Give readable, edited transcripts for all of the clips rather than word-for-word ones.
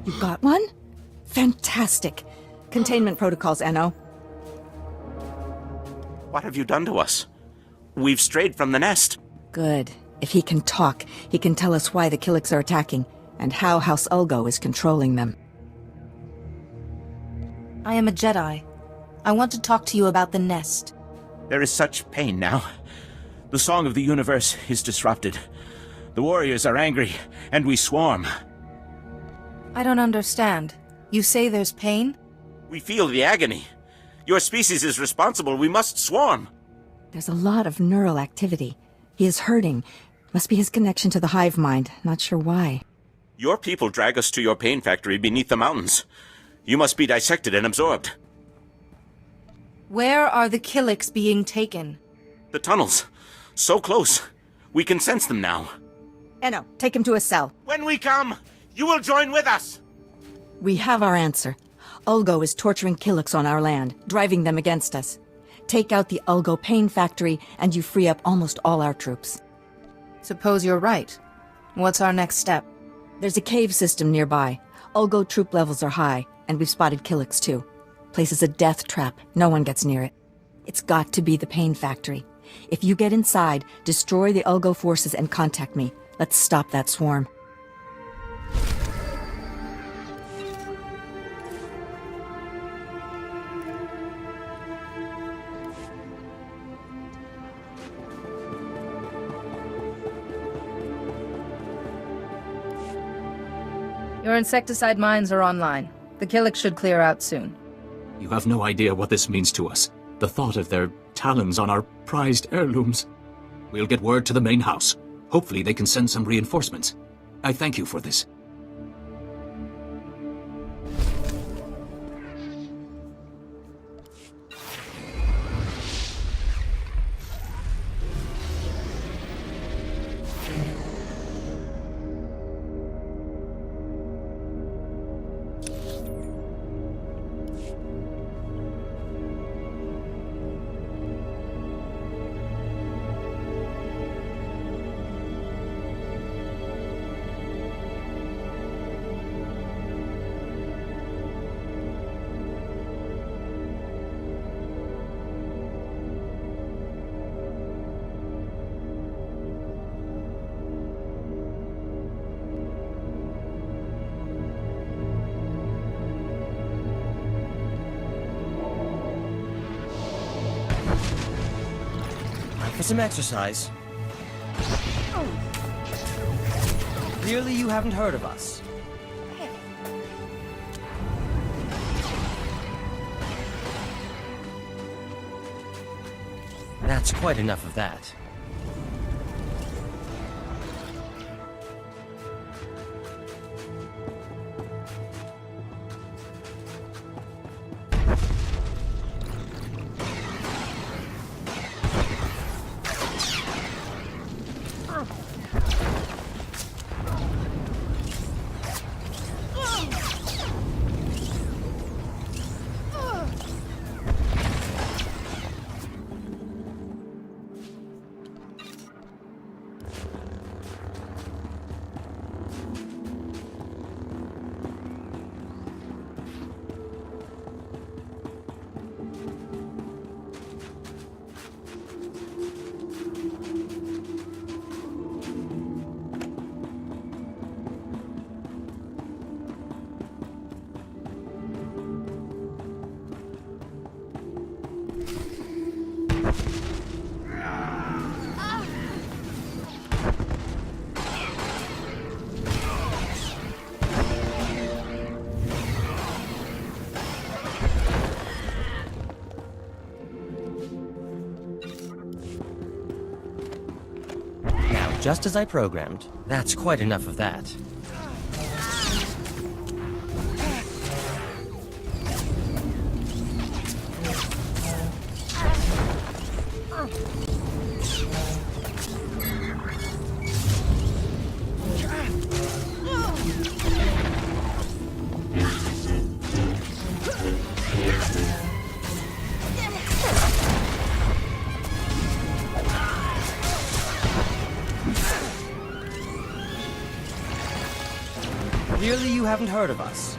You got one? Fantastic. Containment protocols, Enno. What have you done to us? We've strayed from the nest. Good. If he can talk, he can tell us why the Killiks are attacking, and how House Ulgo is controlling them. I am a Jedi. I want to talk to you about the nest. There is such pain now. The song of the universe is disrupted. The warriors are angry, and we swarm. I don't understand. You say there's pain? We feel the agony. Your species is responsible. We must swarm. There's a lot of neural activity. He is hurting. Must be his connection to the hive mind. Not sure why. Your people drag us to your pain factory beneath the mountains. You must be dissected and absorbed. Where are the Killiks being taken? The tunnels. So close. We can sense them now. Enno, take him to a cell. When we come, you will join with us. We have our answer. Ulgo is torturing Killiks on our land, driving them against us. Take out the Ulgo pain factory, and you free up almost all our troops. Suppose you're right. What's our next step? There's a cave system nearby. Ulgo troop levels are high, and we've spotted Killiks too. Place is a death trap. No one gets near it. It's got to be the pain factory. If you get inside, destroy the Ulgo forces and contact me. Let's stop that swarm. Your insecticide mines are online. The Killiks should clear out soon. You have no idea what this means to us. The thought of their talons on our prized heirlooms. We'll get word to the main house. Hopefully they can send some reinforcements. I thank you for this. For some exercise. Clearly you haven't heard of us. That's quite enough of that. Just as I programmed. That's quite enough of that. Clearly you haven't heard of us.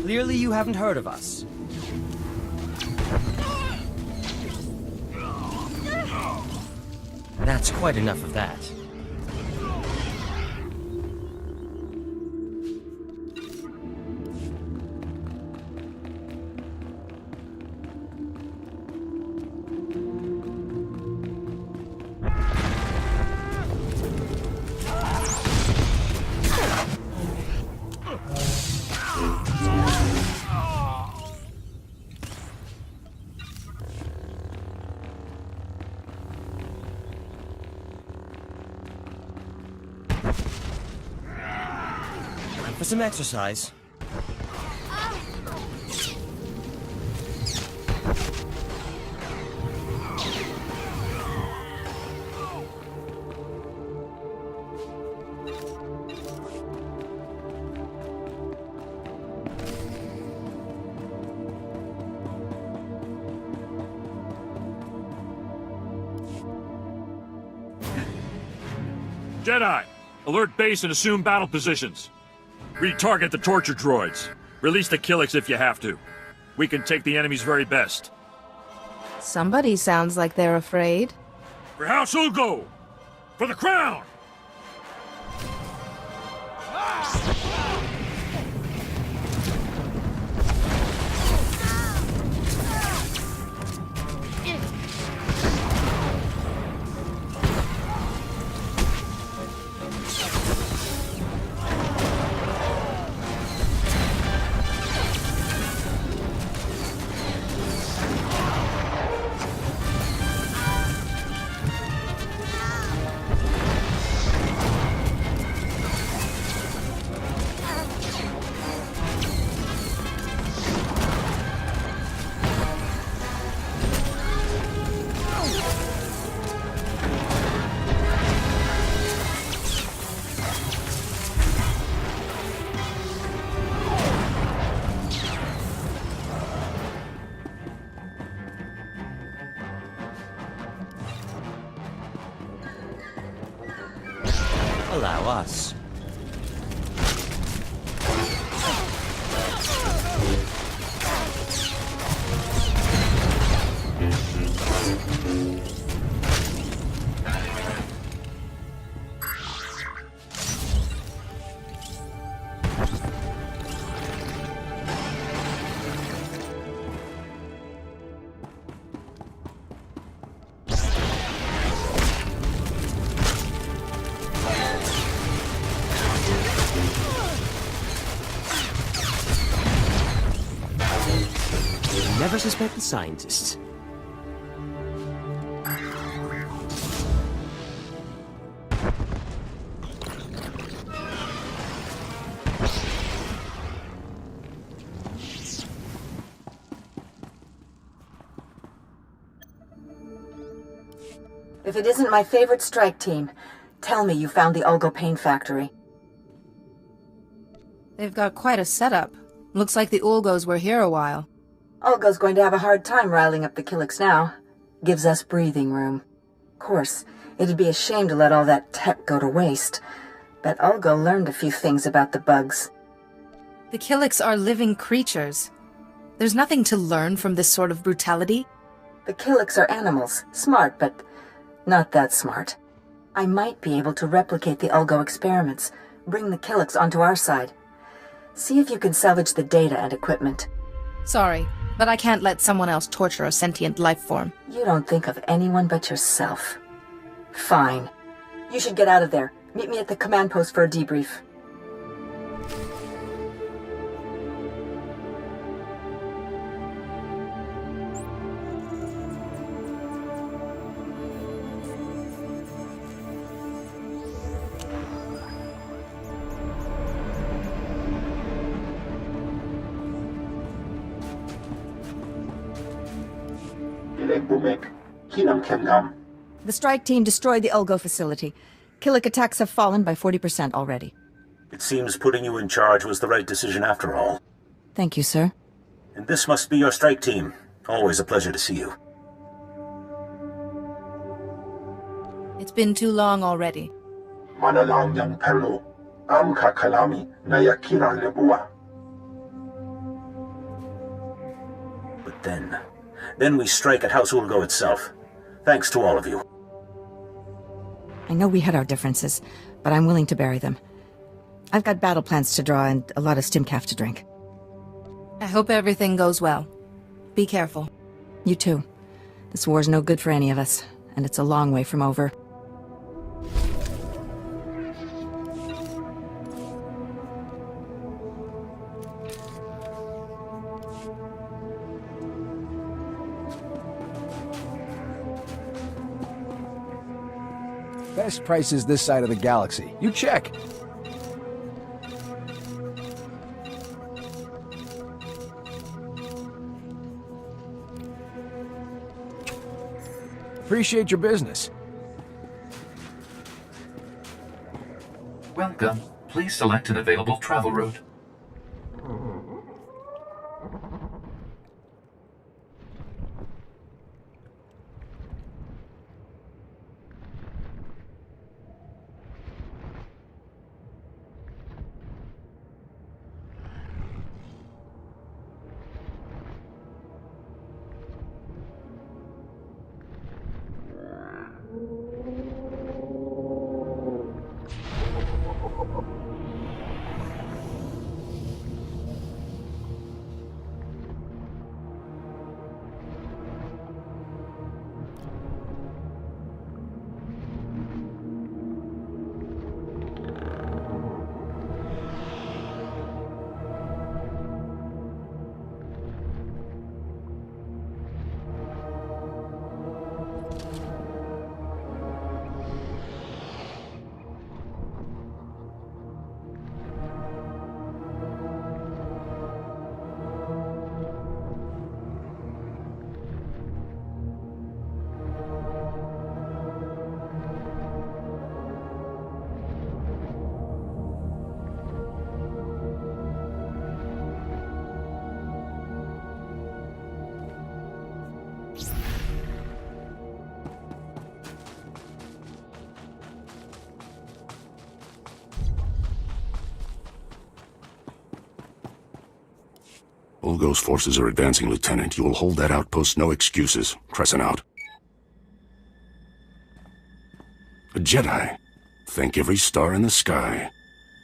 Clearly you haven't heard of us. That's quite enough of that. For some exercise. Jedi! Alert base and assume battle positions. Retarget the torture droids. Release the Killiks if you have to. We can take the enemy's very best. Somebody sounds like they're afraid. For House Ugo! For the crown! Allow us. Never suspect the scientists. If it isn't my favorite strike team, tell me you found the Ulgo Pain Factory. They've got quite a setup. Looks like the Ulgos were here a while. Olgo's going to have a hard time riling up the Killiks now. Gives us breathing room. Of course, it'd be a shame to let all that tech go to waste. But Olgo learned a few things about the bugs. The Killiks are living creatures. There's nothing to learn from this sort of brutality. The Killiks are animals. Smart, but not that smart. I might be able to replicate the Olgo experiments, bring the Killiks onto our side. See if you can salvage the data and equipment. Sorry, but I can't let someone else torture a sentient life form. You don't think of anyone but yourself. Fine. You should get out of there. Meet me at the command post for a debrief. The strike team destroyed the Olgo facility. Killik attacks have fallen by 40% already. It seems putting you in charge was the right decision after all. Thank you, sir. And this must be your strike team. Always a pleasure to see you. It's been too long already. But then we strike at House Ulgo itself. Thanks to all of you. I know we had our differences, but I'm willing to bury them. I've got battle plans to draw and a lot of stimcaf to drink. I hope everything goes well. Be careful. You too. This war's no good for any of us, and it's a long way from over. Best prices this side of the galaxy. You check. Appreciate your business. Welcome. Please select an available travel route. Ulgo's forces are advancing, Lieutenant. You will hold that outpost, no excuses. Crescent out. A Jedi. Thank every star in the sky.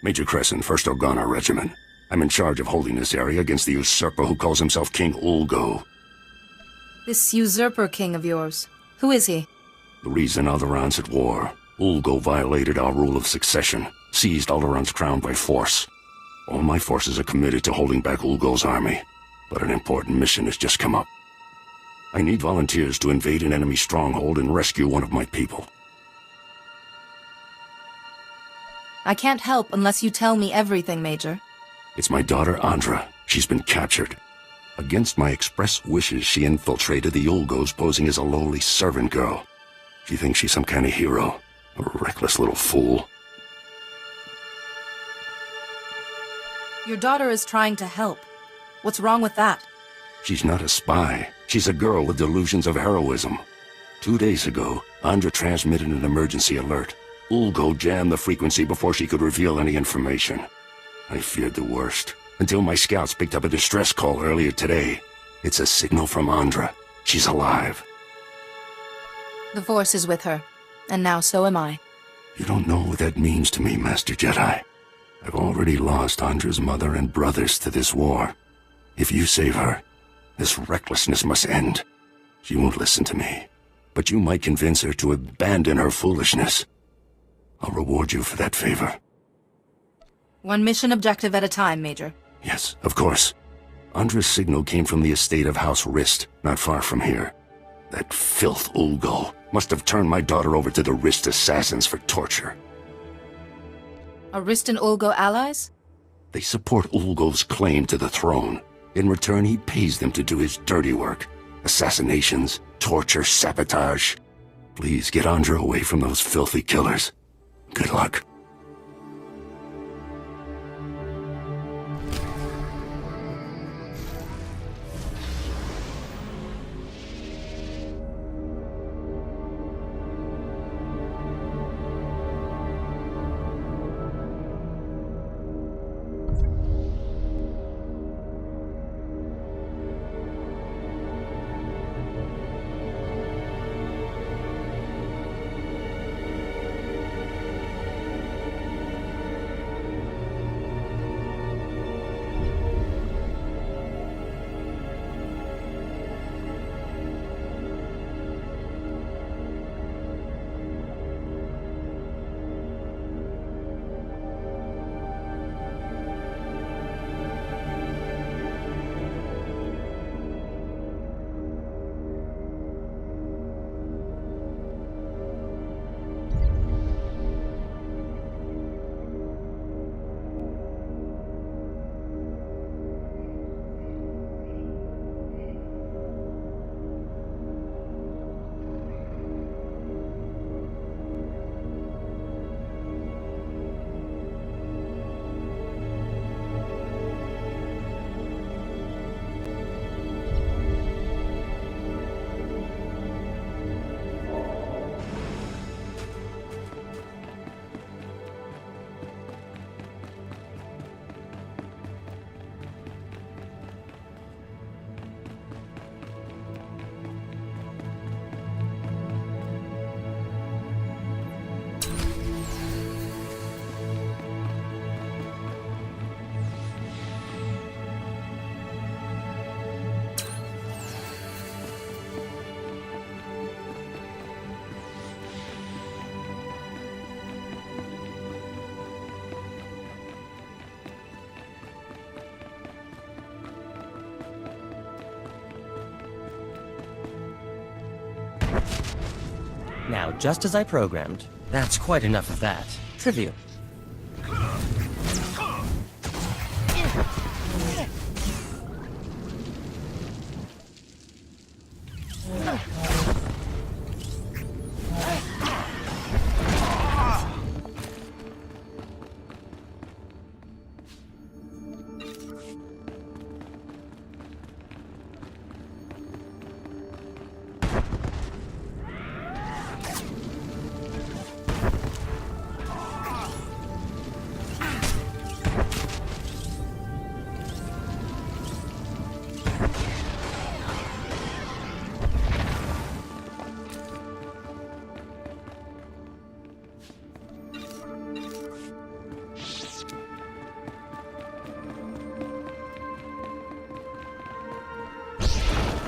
Major Crescent, 1st Organa Regiment. I'm in charge of holding this area against the usurper who calls himself King Ulgo. This usurper king of yours, who is he? The reason Alderaan's at war. Ulgo violated our rule of succession, seized Alderaan's crown by force. All my forces are committed to holding back Ulgo's army, but an important mission has just come up. I need volunteers to invade an enemy stronghold and rescue one of my people. I can't help unless you tell me everything, Major. It's my daughter, Andra. She's been captured. Against my express wishes, she infiltrated the Ulgos posing as a lowly servant girl. She thinks she's some kind of hero. A reckless little fool. Your daughter is trying to help. What's wrong with that? She's not a spy. She's a girl with delusions of heroism. 2 days ago, Andra transmitted an emergency alert. Ulgo jammed the frequency before she could reveal any information. I feared the worst, until my scouts picked up a distress call earlier today. It's a signal from Andra. She's alive. The Force is with her, and now so am I. You don't know what that means to me, Master Jedi. I've already lost Andra's mother and brothers to this war. If you save her, this recklessness must end. She won't listen to me, but you might convince her to abandon her foolishness. I'll reward you for that favor. One mission objective at a time, Major. Yes, of course. Andra's signal came from the estate of House Rist, not far from here. That filth Ulgo must have turned my daughter over to the Rist assassins for torture. Are Rist and Ulgo allies? They support Ulgo's claim to the throne. In return, he pays them to do his dirty work. Assassinations, torture, sabotage. Please get Andra away from those filthy killers. Good luck. Now, just as I programmed, that's quite enough of that. Trivial.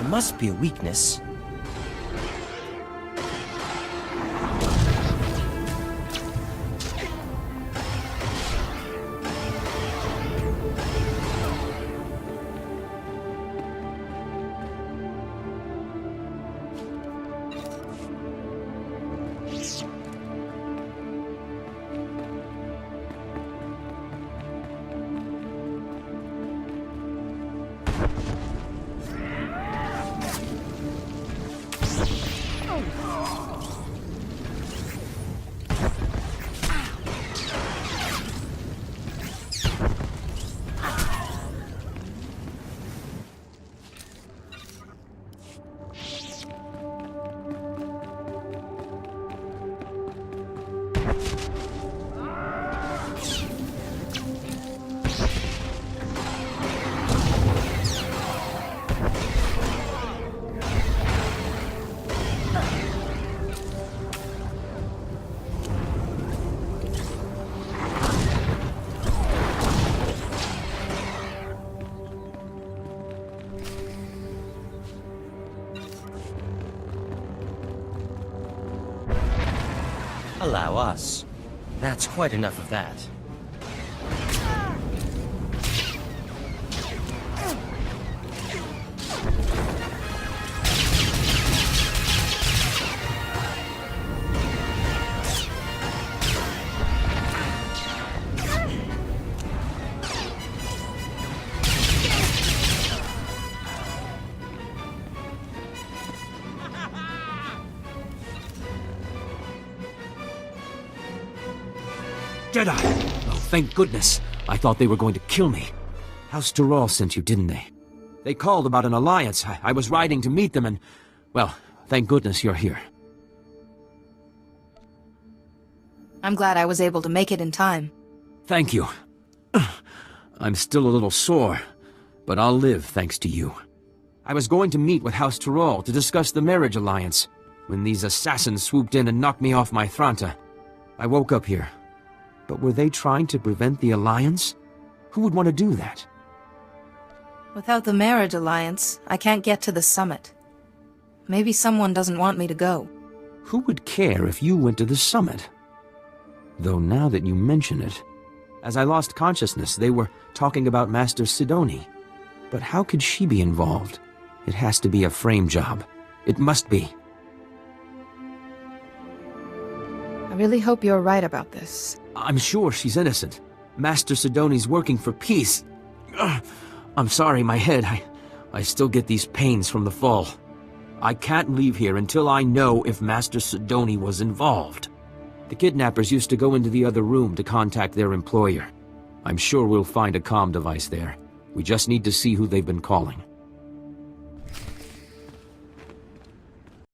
Must be a weakness. Allow us. That's quite enough of that. Jedi! Oh, thank goodness. I thought they were going to kill me. House Tyrrell sent you, didn't they? They called about an alliance. I was riding to meet them and... Well, thank goodness you're here. I'm glad I was able to make it in time. Thank you. I'm still a little sore, but I'll live thanks to you. I was going to meet with House Tyrrell to discuss the marriage alliance, when these assassins swooped in and knocked me off my Thranta. I woke up here. But were they trying to prevent the alliance? Who would want to do that? Without the marriage alliance, I can't get to the summit. Maybe someone doesn't want me to go. Who would care if you went to the summit? Though now that you mention it, as I lost consciousness, they were talking about Master Sidoni. But how could she be involved? It has to be a frame job. It must be. I really hope you're right about this. I'm sure she's innocent. Master Sidoni's working for peace. I'm sorry, my head. I still get these pains from the fall. I can't leave here until I know if Master Sidoni was involved. The kidnappers used to go into the other room to contact their employer. I'm sure we'll find a comm device there. We just need to see who they've been calling.